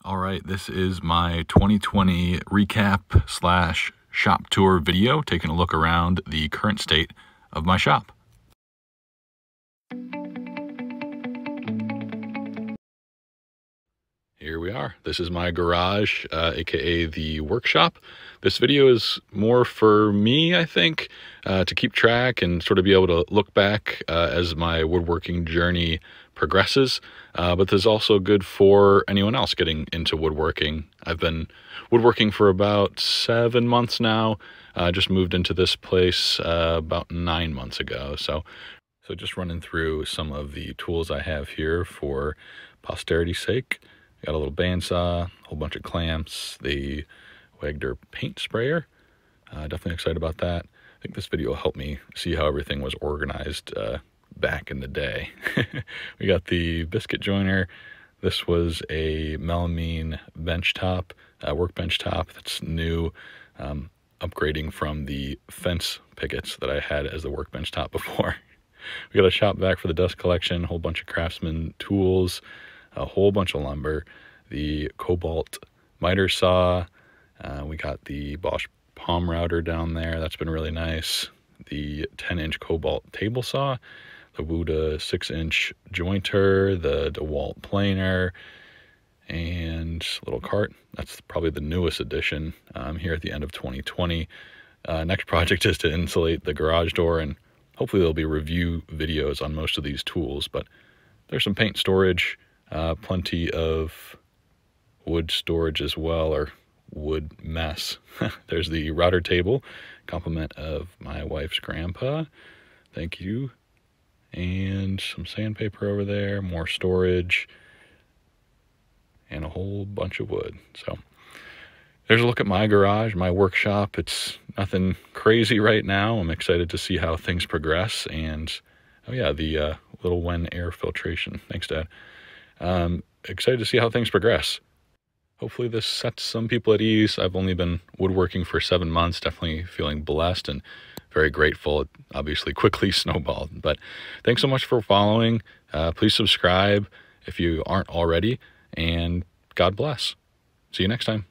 All right, this is my 2020 recap slash shop tour video, taking a look around the current state of my shop. Here we are. This is my garage, aka the workshop. This video is more for me, I think, to keep track and sort of be able to look back as my woodworking journey progresses. But this is also good for anyone else getting into woodworking. I've been woodworking for about 7 months now. Just moved into this place about 9 months ago. So just running through some of the tools I have here for posterity's sake. Got a little bandsaw, a whole bunch of clamps, the Wagner paint sprayer. Definitely excited about that. I think this video will help me see how everything was organized back in the day. We got the biscuit joiner. This was a melamine bench top, workbench top that's new, upgrading from the fence pickets that I had as the workbench top before. We got a shop vac for the dust collection, a whole bunch of Craftsman tools, a whole bunch of lumber, the Cobalt miter saw, we got the Bosch palm router down there, that's been really nice, the 10-inch Cobalt table saw, the Wuda 6-inch jointer, the DeWalt planer, and little cart. That's probably the newest addition here at the end of 2020. Next project is to insulate the garage door, and hopefully there'll be review videos on most of these tools, but there's some paint storage, plenty of wood storage as well, or wood mess. There's the router table, compliment of my wife's grandpa. Thank you. And some sandpaper over there, more storage, and a whole bunch of wood. So there's a look at my garage, my workshop. It's nothing crazy right now. I'm excited to see how things progress. And oh yeah, the little Wen air filtration. Thanks, Dad. Excited to see how things progress. Hopefully this sets some people at ease. I've only been woodworking for 7 months, definitely feeling blessed and very grateful. It obviously quickly snowballed, but thanks so much for following. Please subscribe if you aren't already, and God bless. See you next time.